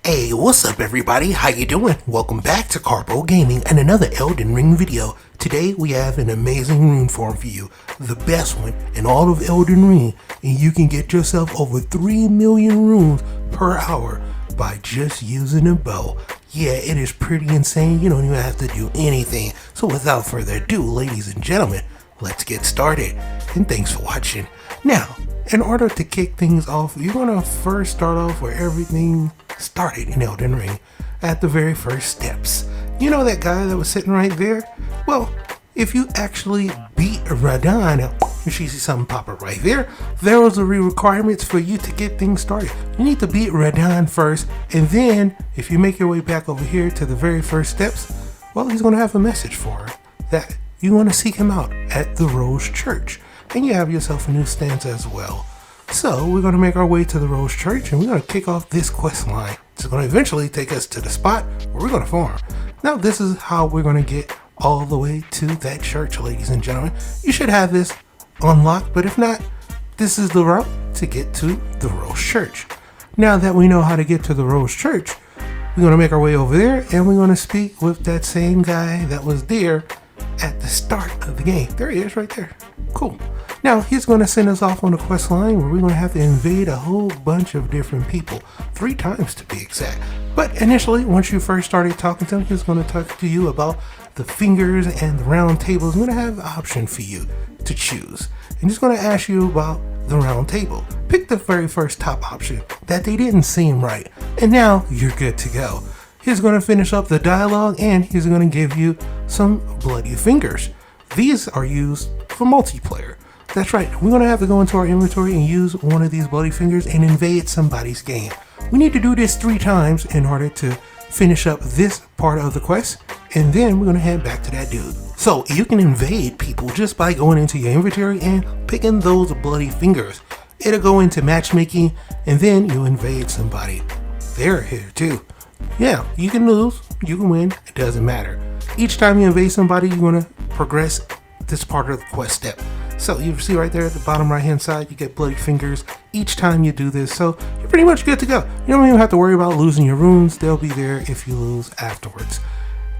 Hey, what's up everybody? How you doing? Welcome back to Karpo Gaming and another Elden Ring video. Today we have an amazing rune form for you, the best one in all of Elden Ring, and you can get yourself over 3 million runes per hour by just using a bow. Yeah, it is pretty insane. You don't even have to do anything. So without further ado, ladies and gentlemen, let's get started. And thanks for watching. Now, in order to kick things off, you're going to first start off where everything started in Elden Ring, at the very first steps. You know that guy that was sitting right there? Well, if you actually beat Radahn, you see something pop up right there, there was the requirements for you to get things started. You need to beat Radahn first, and then if you make your way back over here to the very first steps, well, he's going to have a message for her that you want to seek him out at the Rose Church, and you have yourself a new stanza as well. So we're going to make our way to the Rose Church, and we're going to kick off this quest line. It's going to eventually take us to the spot where we're going to farm. Now this is how we're going to get all the way to that church, ladies and gentlemen. You should have this unlocked, but if not, this is the route to get to the Rose Church. Now that we know how to get to the Rose Church, we're going to make our way over there, and we're going to speak with that same guy that was there at the start of the game. There he is right there. Cool. Now he's going to send us off on a quest line where we're going to have to invade a whole bunch of different people, 3 times to be exact. But initially, once you first started talking to him, he's going to talk to you about the fingers and the round tables. I'm going to have an option for you to choose, and he's going to ask you about the round table. Pick the very first top option that they didn't seem right, and now you're good to go. He's going to finish up the dialogue, and he's going to give you some bloody fingers. These are used for multiplayer. That's right, we're going to have to go into our inventory and use one of these bloody fingers and invade somebody's game. We need to do this 3 times in order to finish up this part of the quest, and then we're going to head back to that dude. So you can invade people just by going into your inventory and picking those bloody fingers. It'll go into matchmaking, and then you invade somebody. They're here too. Yeah, you can lose, you can win, it doesn't matter. Each time you invade somebody, you're going to progress this part of the quest step. So you see right there at the bottom right hand side, you get bloody fingers each time you do this. So you're pretty much good to go. You don't even have to worry about losing your runes. They'll be there if you lose afterwards.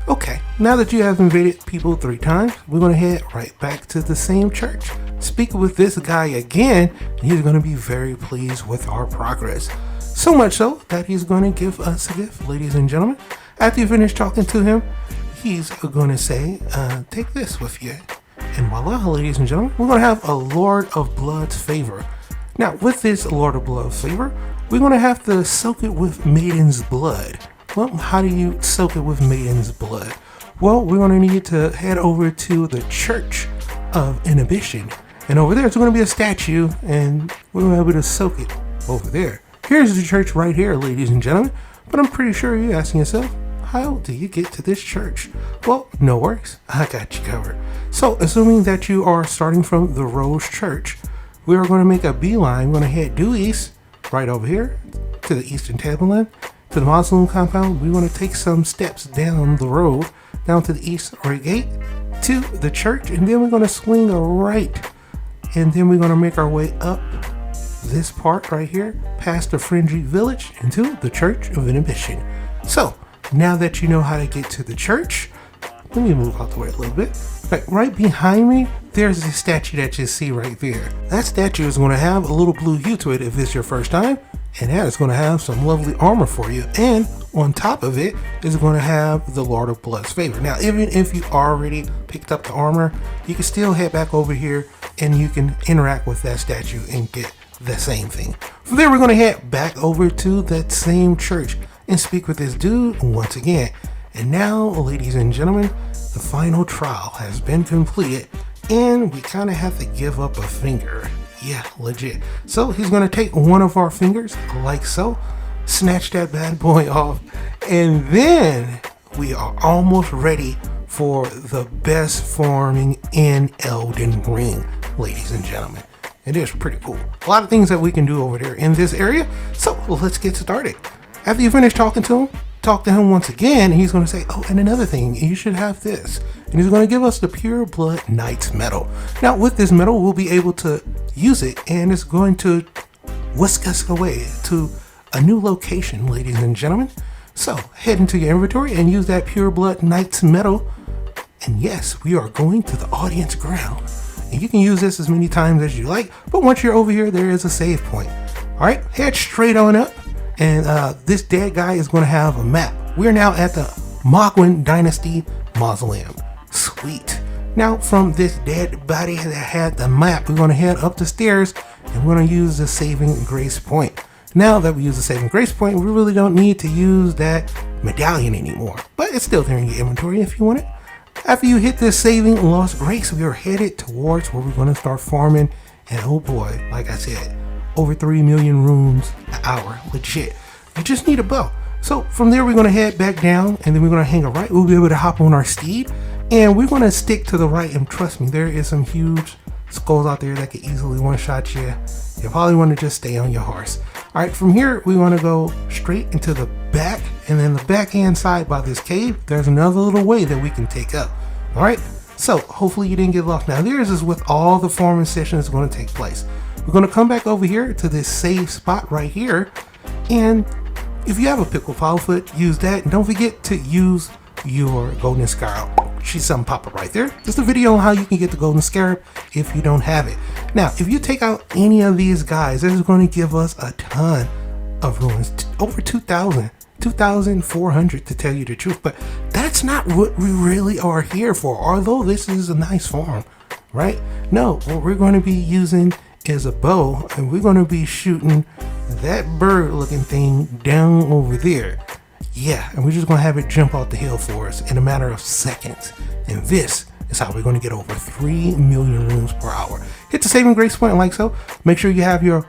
Okay, now that you have invaded people 3 times, we're going to head right back to the same church. Speak with this guy again, and he's going to be very pleased with our progress. So much so that he's going to give us a gift, ladies and gentlemen. After you finish talking to him, he's going to say, take this with you. And voila, ladies and gentlemen, we're going to have a Lord of Blood's favor. Now, with this Lord of Blood's favor, we're going to have to soak it with Maiden's blood. Well, how do you soak it with Maiden's blood? Well, we're going to need to head over to the Church of Inhibition. And over there, there's going to be a statue, and we're going to be able to soak it over there. Here's the church right here, ladies and gentlemen. But I'm pretty sure you're asking yourself, how do you get to this church? Well, no worries, I got you covered. So, assuming that you are starting from the Rose Church, we are going to make a beeline. We're going to head due east, right over here, to the Eastern Tableland, to the Mausoleum Compound. We're going to take some steps down the road, down to the East Right Gate, to the church, and then we're going to swing a right, and then we're going to make our way up this part right here, past the Fringy Village, into the Church of Inhibition. So, now that you know how to get to the church, let me move out the way a little bit. Right behind me, there's the statue that you see right there. That statue is going to have a little blue hue to it if it's your first time, and that is going to have some lovely armor for you. And on top of it is going to have the Lord of Blood's favor. Now, even if you already picked up the armor, you can still head back over here and you can interact with that statue and get the same thing. From there, we're going to head back over to that same church and speak with this dude once again. And now, ladies and gentlemen, the final trial has been completed, and we kind of have to give up a finger. Yeah, legit. So he's going to take one of our fingers, like so, snatch that bad boy off, and then we are almost ready for the best farming in Elden Ring, ladies and gentlemen. It is pretty cool. A lot of things that we can do over there in this area, so let's get started. After you finish talking to him, talk to him once again, and he's going to say, oh, and another thing, you should have this. And he's going to give us the Pure Blood Knight's Medal. Now, with this medal, we'll be able to use it, and it's going to whisk us away to a new location, ladies and gentlemen. So head into your inventory and use that Pure Blood Knight's Metal. And yes, we are going to the audience ground. And you can use this as many times as you like, but once you're over here, there is a save point. All right, head straight on up. And this dead guy is going to have a map. We're now at the Mogwin Dynasty Mausoleum. Sweet. Now from this dead body that had the map, we're going to head up the stairs and we're going to use the saving grace point. Now that we use the saving grace point, we really don't need to use that medallion anymore, but it's still there in your inventory if you want it. After you hit this saving lost grace, we are headed towards where we're going to start farming. And oh boy, like I said, over 3 million runes an hour, legit. You just need a bow. So from there, we're going to head back down and then we're going to hang a right. We'll be able to hop on our steed and we're going to stick to the right. And trust me, there is some huge skulls out there that could easily one-shot you. You probably want to just stay on your horse. All right, from here, we want to go straight into the back, and then the backhand side by this cave, there's another little way that we can take up. All right, so hopefully you didn't get lost. Now, this is with all the farming sessions going to take place. We're going to come back over here to this save spot right here, and if you have a pickle foot, use that, and don't forget to use your golden scarab. She's something pop up right there. Just a video on how you can get the golden scarab if you don't have it. Now, if you take out any of these guys, this is going to give us a ton of runes, over 2,400 to tell you the truth. But that's not what we really are here for, although this is a nice farm, right? No, what we're going to be using is a bow, and we're going to be shooting that bird looking thing down over there. Yeah, and we're just going to have it jump out the hill for us in a matter of seconds. And this is how we're going to get over 3 million runes per hour. Hit the saving grace point like so. Make sure you have your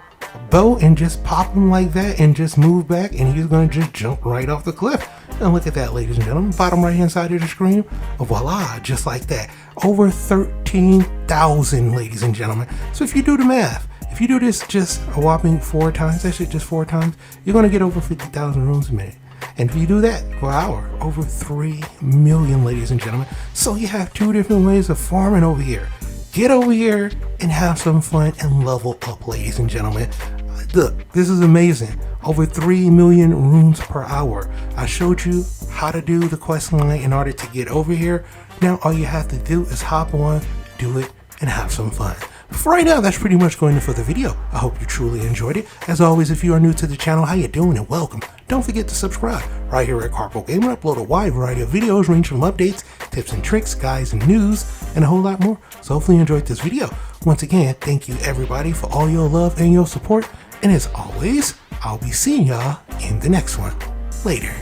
bow and just pop him like that and just move back and he's going to just jump right off the cliff. And look at that, ladies and gentlemen, bottom right hand side of the screen. Voila, just like that. Over 13,000, ladies and gentlemen. So if you do the math, if you do this just a whopping 4 times, that's just 4 times, you're going to get over 50,000 runes a minute. And if you do that per hour, over 3 million, ladies and gentlemen. So you have 2 different ways of farming over here. Get over here and have some fun and level up, ladies and gentlemen. Look, this is amazing. Over 3 million runes per hour. I showed you how to do the quest line in order to get over here. Now all you have to do is hop on, do it, and have some fun. For right now, that's pretty much going for the video. I hope you truly enjoyed it. As always, if you are new to the channel, how you doing and welcome. Don't forget to subscribe. Right here at Karpo Gamer, I upload a wide variety of videos ranging from updates, tips and tricks, guides and news, and a whole lot more. So hopefully you enjoyed this video. Once again, thank you everybody for all your love and your support. And as always, I'll be seeing y'all in the next one. Later.